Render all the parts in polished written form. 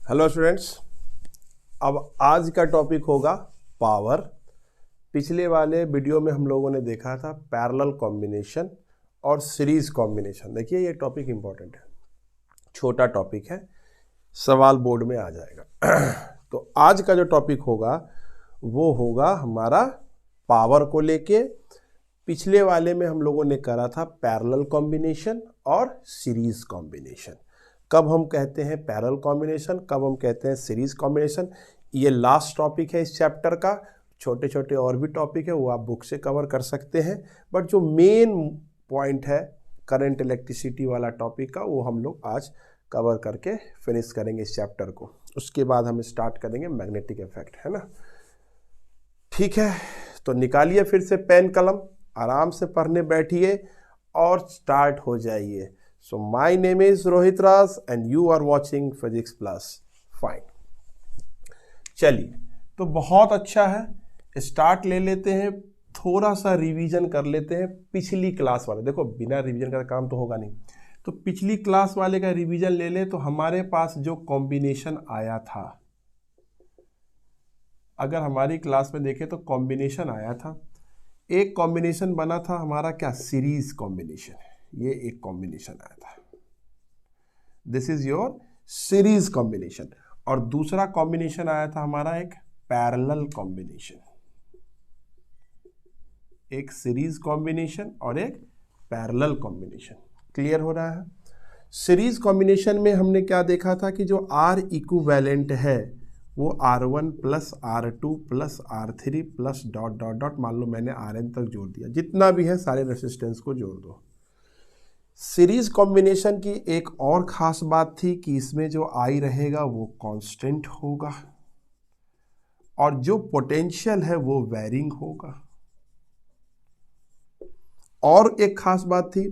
Hello students, अब आज का टॉपिक होगा पावर। पिछले वाले वीडियो में हम लोगों ने देखा था पैरेलल कॉम्बिनेशन और सीरीज कॉम्बिनेशन। देखिए ये टॉपिक इंपॉर्टेंट है, छोटा टॉपिक है, सवाल बोर्ड में आ जाएगा। तो आज का जो टॉपिक होगा वो होगा हमारा पावर को लेके। पिछले वाले में हम लोगों ने करा था पैरेलल कॉम्बिनेशन और सीरीज कॉम्बिनेशन। कब हम कहते हैं पैरेलल कॉम्बिनेशन, कब हम कहते हैं सीरीज कॉम्बिनेशन, ये लास्ट टॉपिक है इस चैप्टर का। छोटे छोटे और भी टॉपिक है वो आप बुक से कवर कर सकते हैं, बट जो मेन पॉइंट है करंट इलेक्ट्रिसिटी वाला टॉपिक का वो हम लोग आज कवर करके फिनिश करेंगे इस चैप्टर को। उसके बाद हम स्टार्ट करेंगे मैग्नेटिक इफेक्ट, है ना। ठीक है, तो निकालिए फिर से पेन कलम, आराम से पढ़ने बैठिए और स्टार्ट हो जाइए। So my name is Rohit Raj and you are watching Physics Plus. Fine. चलिए, तो बहुत अच्छा है, स्टार्ट ले लेते हैं। थोड़ा सा रिवीजन कर लेते हैं पिछली क्लास वाले। देखो बिना रिवीजन का काम तो होगा नहीं, तो पिछली क्लास वाले का रिवीजन ले ले। तो हमारे पास जो कॉम्बिनेशन आया था, अगर हमारी क्लास में देखें तो कॉम्बिनेशन आया था, एक कॉम्बिनेशन बना था हमारा क्या, सीरीज कॉम्बिनेशन। ये एक कॉम्बिनेशन आया था, this is your series combination. और दूसरा कॉम्बिनेशन आया था हमारा एक पैरेलल कॉम्बिनेशन। एक सीरीज कॉम्बिनेशन और एक पैरेलल कॉम्बिनेशन। क्लियर हो रहा है। सीरीज कॉम्बिनेशन में हमने क्या देखा था कि जो आर इक्विवेलेंट है वो R1 plus R2 plus R3 plus dot dot dot, मान लो मैंने Rn तक जोड़ दिया, जितना भी है सारे रेसिस्टेंस को जोड़ दो। सीरीज कॉम्बिनेशन की एक और खास बात थी कि इसमें जो I रहेगा वो कांस्टेंट होगा और जो पोटेंशियल है वो वेरिंग होगा। और एक खास बात थी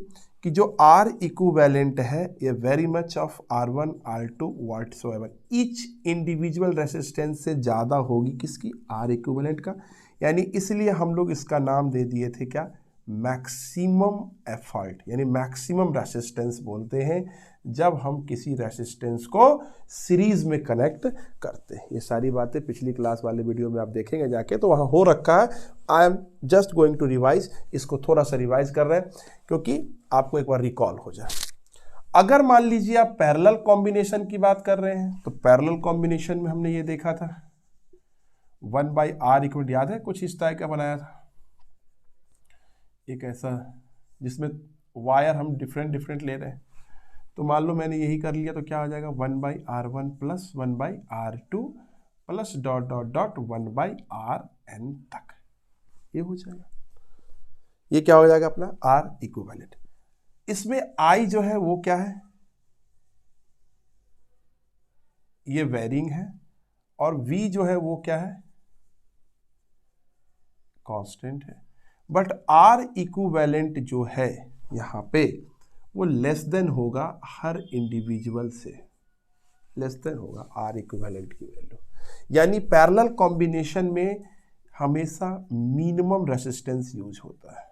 कि जो R इक्विवेलेंट है ये very much of R1 R2 whatsoever, each individual resistance से ज़्यादा होगी किसकी, R इक्विवेलेंट का। यानी इसलिए हम लोग इसका नाम दे दिए थे क्या, मैक्सिमम एफर्ट, यानी मैक्सिमम रेसिस्टेंस बोलते हैं जब हम किसी रेसिस्टेंस को सीरीज में कनेक्ट करते हैं। ये सारी बातें पिछली क्लास वाले वीडियो में आप देखेंगे जाके, तो वहाँ हो रखा है। I am just going to revise, इसको थोड़ा सा रिवाइज कर रहे हैं क्योंकि आपको एक बार रिकॉल हो जाए। अगर मान लीजिए आप पैरेलल कॉम्बिनेशन की बात कर रहे हैं, तो पैरेलल कॉम्बिनेशन में हमने ये देखा था 1/r इक्वल, याद है कुछ इस तरह का बनाया था, एक ऐसा जिसमें वायर हम डिफरेंट ले रहे हैं। तो मान लो मैंने यही कर लिया, तो क्या हो जाएगा 1/r1 plus 1/r2 plus dot dot dot 1/rn तक, ये हो जाएगा। ये क्या हो जाएगा अपना R इक्विवेलेंट। इसमें I जो है वो क्या है, ये वेरिंग है, और V जो है वो क्या है, कांस्टेंट है। बट R इक्विवेलेंट जो है यहाँ पे वो लेस देन होगा हर इंडिविजुअल से, लेस देन होगा R इक्विवेलेंट की वैल्यू। यानी पैरेलल कॉम्बिनेशन में हमेशा मिनिमम रेसिस्टेंस यूज होता है।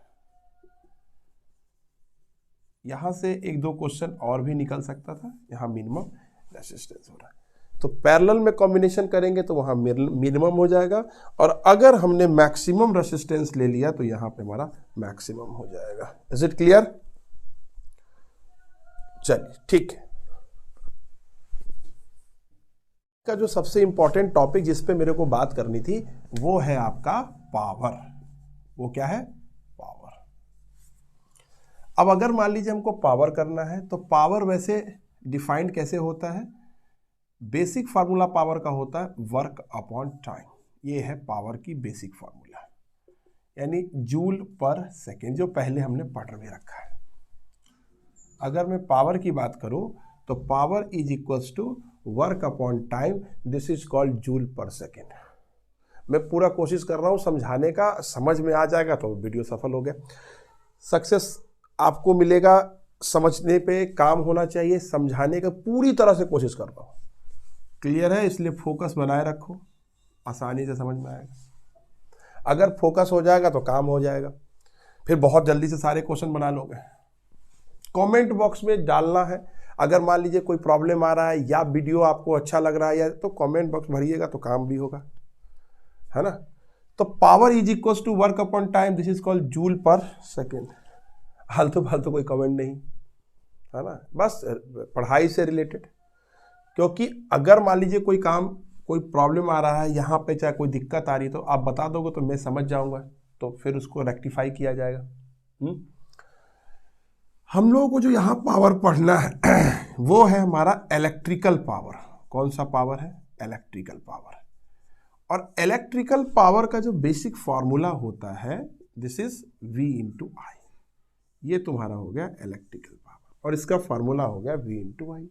यहां से एक दो क्वेश्चन और भी निकल सकता था, यहां मिनिमम रेसिस्टेंस हो रहा है। तो पैरेलल में कॉम्बिनेशन करेंगे तो वहां मिनिमम हो जाएगा, और अगर हमने मैक्सिमम रेसिस्टेंस ले लिया तो यहां पे हमारा मैक्सिमम हो जाएगा। Is it clear? चलिए ठीक है। का जो सबसे इंपॉर्टेंट टॉपिक जिस पे मेरे को बात करनी थी वो है आपका पावर। वो क्या है, पावर। अब अगर मान लीजिए हमको पावर करना है, तो पावर वैसे डिफाइंड कैसे होता है, बेसिक फार्मूला पावर का होता है वर्क अपॉन टाइम। ये है पावर की बेसिक फार्मूला, यानी जूल पर सेकेंड, जो पहले हमने पढ़ भी रखा है। अगर मैं पावर की बात करूं तो power is equals to work upon time, this is called joule per second. मैं पूरा कोशिश कर रहा हूं समझाने का, समझ में आ जाएगा तो वीडियो सफल हो गया। सक्सेस आपको मिलेगा, समझने पे काम होना चाहिए, समझाने का पूरी तरह से कोशिश कर रहा हूं। क्लियर है? इसलिए फोकस बनाए रखो, आसानी से समझ में आएगा। अगर फोकस हो जाएगा तो काम हो जाएगा, फिर बहुत जल्दी से सारे क्वेश्चन बना लोगे। कमेंट बॉक्स में डालना है अगर मान लीजिए कोई प्रॉब्लम आ रहा है या वीडियो आपको अच्छा लग रहा है या तो कमेंट बॉक्स भरिएगा तो काम भी होगा, है ना। तो power is equal to work upon time, this is called joule per second. फालतू फालतू कोई कमेंट नहीं, है ना, बस पढ़ाई से रिलेटेड। क्योंकि अगर मान लीजिए कोई काम, कोई प्रॉब्लम आ रहा है यहाँ पे, चाहे कोई दिक्कत आ रही है तो आप बता दोगे तो मैं समझ जाऊंगा, तो फिर उसको रेक्टिफाई किया जाएगा। हम लोगों को जो यहाँ पावर पढ़ना है वो है हमारा इलेक्ट्रिकल पावर। कौन सा पावर है? Electrical power. और इलेक्ट्रिकल पावर का जो बेसिक फॉर्मूला होता है दिस इज V इंटू आई। ये तुम्हारा हो गया इलेक्ट्रिकल पावर और इसका फॉर्मूला हो गया V इंटू आई।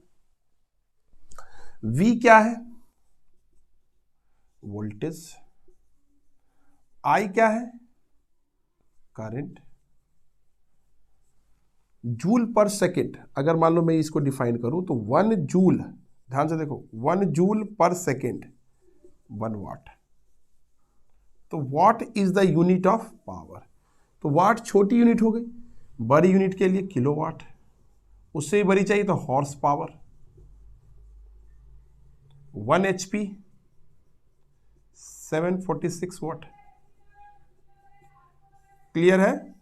V क्या है? वोल्टेज। I क्या है? करंट। जूल पर सेकेंड, अगर मान लो मैं इसको डिफाइन करूं तो 1 जूल, ध्यान से देखो, 1 जूल पर सेकेंड 1 वाट। तो what is the unit of power. तो वाट छोटी यूनिट हो गई, बड़ी यूनिट के लिए किलोवाट, उससे ही बड़ी चाहिए तो हॉर्स पावर। 1 HP 746 वाट। क्लियर है?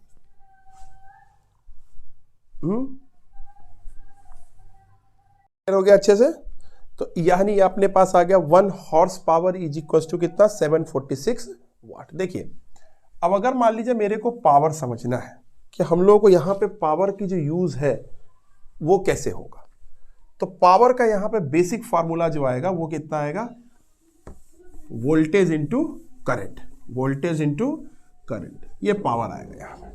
हो गया अच्छे से। तो यानी अपने पास आ गया 1 horse power is equal to कितना? 746 वाट। देखिए अब अगर मान लीजिए मेरे को पावर समझना है कि हम लोगों को यहां पे पावर की जो यूज है वो कैसे होगा, तो पावर का यहां पे बेसिक फार्मूला जो आएगा वो कितना आएगा? Voltage into current. Voltage into current, ये पावर आएगा यहां पे।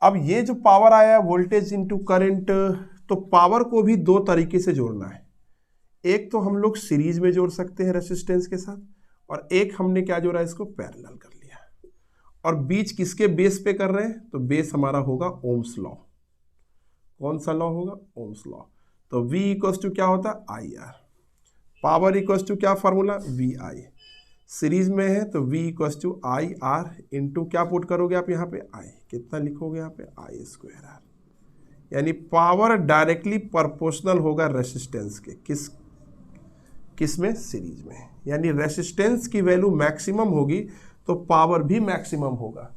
अब ये जो पावर आया है वोल्टेज इंटू करंट, तो पावर को भी दो तरीके से जोड़ना है। एक तो हम लोग सीरीज में जोड़ सकते हैं रेसिस्टेंस के साथ, और एक हमने क्या जोड़ा, इसको पैरेलल कर लिया। और बीच किसके बेस पे कर रहे हैं? तो बेस हमारा होगा ओम्स लॉ। कौन सा लॉ होगा? Ohm's law. तो V इक्वल्स टू क्या होता है? IR। पावर इक्वल्स टू क्या फॉर्मूला? VI। सीरीज में है तो V equals to IR into क्या पुट करोगे आप यहाँ पे? I। कितना लिखोगे यहाँ पे? I²R। यानी पावर डायरेक्टली प्रोपोर्शनल होगा रेसिस्टेंस के। किस में? सीरीज में। यानी रेसिस्टेंस की वैल्यू मैक्सिमम होगी तो पावर भी मैक्सिमम होगा।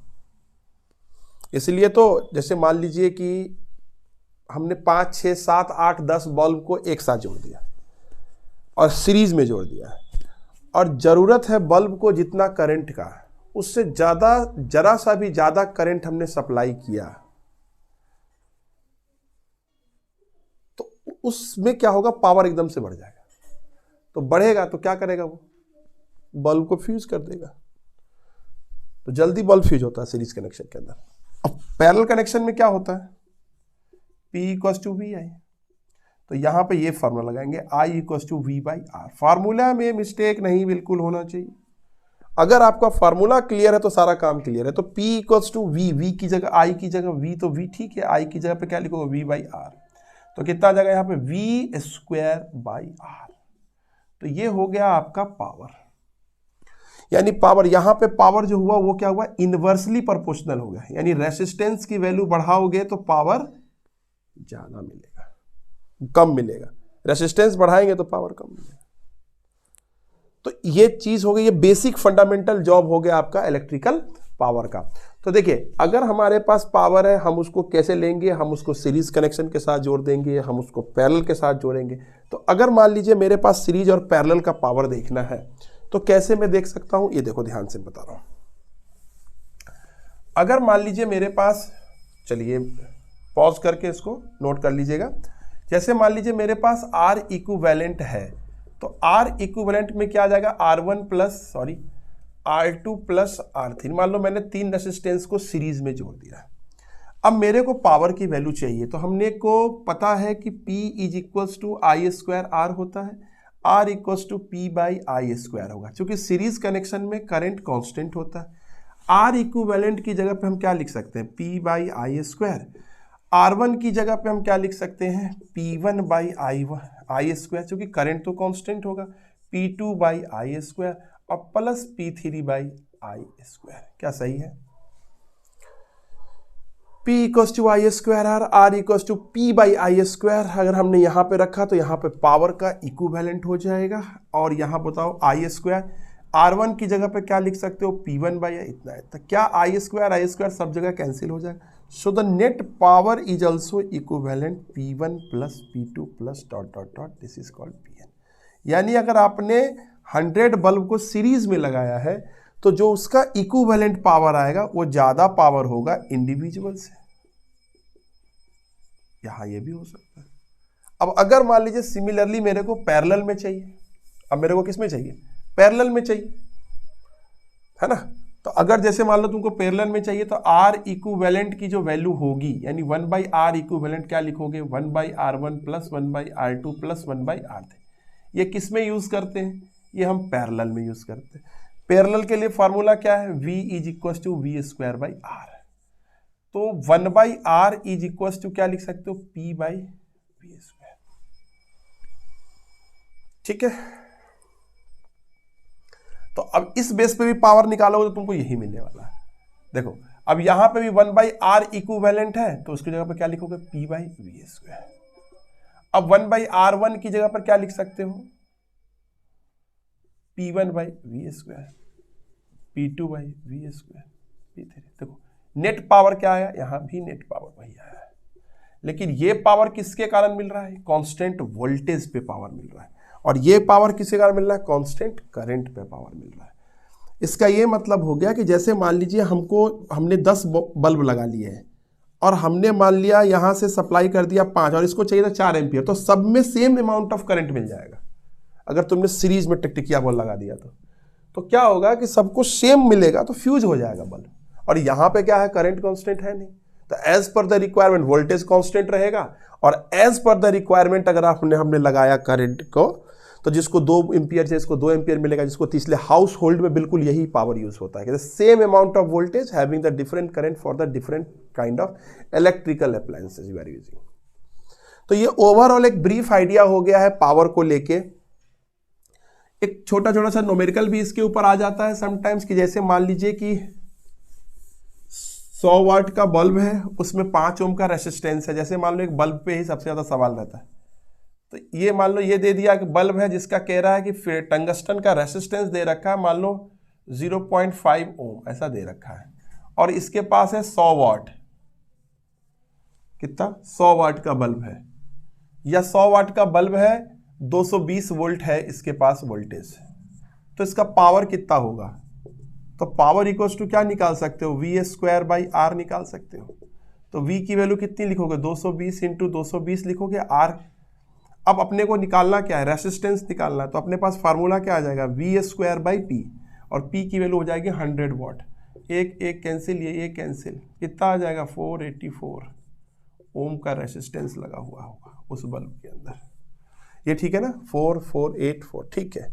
इसलिए तो जैसे मान लीजिए कि हमने 5, 6, 7, 8, 10 बल्ब को एक साथ जोड़ दिया और सीरीज में जोड़ दिया, और जरूरत है बल्ब को जितना करंट का, उससे ज्यादा, जरा सा भी ज्यादा करंट हमने सप्लाई किया, तो उसमें क्या होगा? पावर एकदम से बढ़ जाएगा। तो बढ़ेगा तो क्या करेगा? वो बल्ब को फ्यूज कर देगा। तो जल्दी बल्ब फ्यूज होता है सीरीज कनेक्शन के अंदर। अब पैरेलल कनेक्शन में क्या होता है? P equals to VI। तो यहां पे ये फार्मूला लगाएंगे, I equals to V/R। Formula में मिस्टेक नहीं बिल्कुल होना चाहिए। अगर आपका फार्मूला क्लियर है तो सारा काम क्लियर है। तो P इक्वल्स टू V की जगह I की जगह V, तो V ठीक है, I की जगह पे क्या लिखोगे? V/R। तो कितना आ जाएगा यहाँ पे? V²/R। तो ये हो गया आपका पावर। यानी पावर, यहां पे पावर जो हुआ वो क्या हुआ? इनवर्सली प्रोपोर्शनल हो गया। यानी रेसिस्टेंस की वैल्यू बढ़ाओगे तो पावर ज्यादा मिलेगा, कम मिलेगा। रेसिस्टेंस बढ़ाएंगे तो पावर कम मिलेगा। तो ये चीज हो गई, ये बेसिक फंडामेंटल जॉब हो गया आपका इलेक्ट्रिकल पावर का। तो देखिए अगर हमारे पास पावर है, हम उसको कैसे लेंगे? हम उसको सीरीज कनेक्शन के साथ जोड़ देंगे, हम उसको पैरेलल के साथ जोड़ेंगे। तो अगर मान लीजिए मेरे पास सीरीज और पैरेलल का पावर देखना है तो कैसे मैं देख सकता हूं? ये देखो, ध्यान से बता रहा हूं। अगर मान लीजिए मेरे पास, चलिए पॉज करके इसको नोट कर लीजिएगा। जैसे मान लीजिए मेरे पास R इक्विवेलेंट है, तो R इक्विवेलेंट में क्या आ जाएगा? R2 plus R3। मान लो मैंने 3 रेसिस्टेंस को सीरीज में जोड़ दिया। अब मेरे को पावर की वैल्यू चाहिए, तो हमने को पता है कि P is equals to I²R होता है, R इक्वल्स टू P/I² होगा। क्योंकि सीरीज कनेक्शन में करंट कांस्टेंट होता है। R इक्विवेलेंट की जगह पे हम क्या लिख सकते हैं? P/I²। R1 की जगह पे हम क्या लिख सकते हैं? P1/I², क्योंकि करंट तो कांस्टेंट होगा। P2/I² और प्लस P3/I²। क्या सही है? P equals to I square R, R equals to P by I square. अगर हमने यहाँ पे रखा तो यहाँ पे पावर का इक्विवेलेंट हो जाएगा। और यहाँ बताओ आई स्क्वायर, R1 की जगह पे क्या लिख सकते हो, P1 बाई इतना है। तो क्या आई स्क्वायर सब जगह कैंसिल हो जाएगा। So the net power is also equivalent P1 plus P2 plus dot dot dot, this is called Pn। यानी अगर आपने 100 बल्ब को सीरीज में लगाया है तो जो उसका इक्विवेलेंट पावर आएगा वो ज्यादा पावर होगा इंडिविजुअल से। यहां ये भी हो सकता है। अब अगर मान लीजिए सिमिलरली मेरे को पैरेलल में चाहिए, अब मेरे को किस में चाहिए, पैरेलल में चाहिए, है ना। तो अगर जैसे मान लो तुमको पैरेलल में चाहिए तो आर इक्विवेलेंट की जो वैल्यू होगी, यानी 1 बाई आर इक्विवेलेंट क्या लिखोगे, 1 by R1 plus 1 by R2 plus 1 by R3। ये किस में यूज करते हैं, ये हम पैरेलल में यूज करते हैं। पैरेलल के लिए फॉर्मूला क्या है, V is equal to V square by R. तो 1 by R is equal to क्या लिख सकते हो, P बाई वी स्क्वायर। ठीक है। तो अब इस बेस पे भी पावर निकालोगे तो तुमको यही मिलने वाला है। देखो अब यहां पे भी 1 बाई आर इक्विवेलेंट है तो उसकी जगह पर क्या लिखोगे, P बाई वी स्क्वायर। अब 1 बाई R1 की जगह पर क्या लिख सकते हो, P1 by V square, P2 by V square, P3। देखो नेट पावर क्या आया, यहां भी नेट पावर वही आया है, लेकिन ये पावर किसके कारण मिल रहा है, कांस्टेंट वोल्टेज पे पावर मिल रहा है। और ये पावर किसके कारण मिल रहा है, कांस्टेंट करंट पे पावर मिल रहा है। इसका ये मतलब हो गया कि जैसे मान लीजिए हमने 10 बल्ब लगा लिए हैं और हमने मान लिया यहां से सप्लाई कर दिया 5 और इसको चाहिए था 4 एम्पियर, तो सब में सेम अमाउंट ऑफ करंट मिल जाएगा। अगर तुमने सीरीज में टिकटिकिया बल्ब लगा दिया तो क्या होगा कि सबको सेम मिलेगा, तो फ्यूज हो जाएगा बल्ब। और यहां पे क्या है, करंट कांस्टेंट है नहीं, तो as per the requirement voltage constant रहेगा। और एज पर द रिक्वायरमेंट अगर हमने लगाया करंट को, तो जिसको 2 एम्पियर से इसको 2 एम्पियर मिलेगा, जिसको इसलिए हाउस होल्ड में बिल्कुल यही पावर यूज होता है, same amount of voltage having the different current for the different kind of electrical appliances you are using. तो ये ओवरऑल एक ब्रीफ आइडिया हो गया है पावर को लेके। एक छोटा छोटा सा न्यूमेरिकल भी इसके ऊपर आ जाता है समटाइम्स, कि जैसे मान लीजिए कि 100 वाट का बल्ब है, उसमें 5 ओम का रेसिस्टेंस है। जैसे मान लो एक बल्ब पे ही सबसे ज्यादा सवाल रहता है, तो ये मान लो ये दे दिया कि बल्ब है जिसका कह रहा है कि टंगस्टन का रेसिस्टेंस दे रखा है मान लो 0.5 ओम ऐसा दे रखा है, और इसके पास है 100 वाट, कितना 100 वाट का बल्ब है, या 100 वाट का बल्ब है, 220 वोल्ट है इसके पास वोल्टेज, तो इसका पावर कितना होगा। तो पावर इक्वल्स टू क्या निकाल सकते हो, वी स्क्वायर बाई आर निकाल सकते हो। तो वी की वैल्यू कितनी लिखोगे, 220 इंटू 220 लिखोगे आर। अब अपने को निकालना क्या है, रेसिस्टेंस निकालना है, तो अपने पास फार्मूला क्या आ जाएगा, वी स्क्वायर बाई पी, और पी की वैल्यू हो जाएगी 100 वाट। एक कैंसिल, ये कैंसिल, कितना आ जाएगा 484 ओम का रेसिस्टेंस लगा हुआ होगा उस बल्ब के अंदर। ये ठीक है ना, 4484, ठीक है।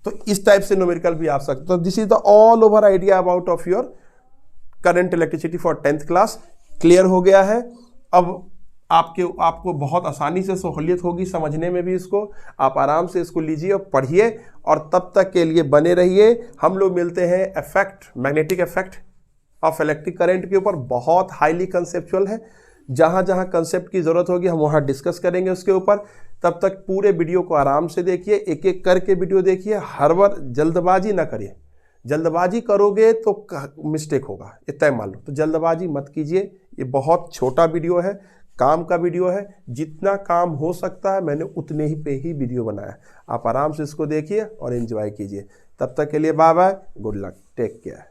तो इस टाइप से न्यूमेरिकल भी आ सकते। तो this is the all over idea about of your current electricity for 10th class. Clear हो गया है। अब आपको बहुत आसानी से सहूलियत होगी समझने में भी इसको। आप आराम से इसको लीजिए और पढ़िए, और तब तक के लिए बने रहिए। हम लोग मिलते हैं effect, magnetic effect of electric current के ऊपर, बहुत हाईली कंसेप्चुअल है। जहां जहां कंसेप्ट की जरूरत होगी हम वहां डिस्कस करेंगे उसके ऊपर। तब तक पूरे वीडियो को आराम से देखिए, एक एक करके वीडियो देखिए, हर बार जल्दबाजी ना करिए। जल्दबाजी करोगे तो मिस्टेक होगा, इतना मान लो। तो जल्दबाजी मत कीजिए। ये बहुत छोटा वीडियो है, काम का वीडियो है, जितना काम हो सकता है मैंने उतने ही पे ही वीडियो बनाया। आप आराम से इसको देखिए और एंजॉय कीजिए। तब तक के लिए bye bye, good luck, take care.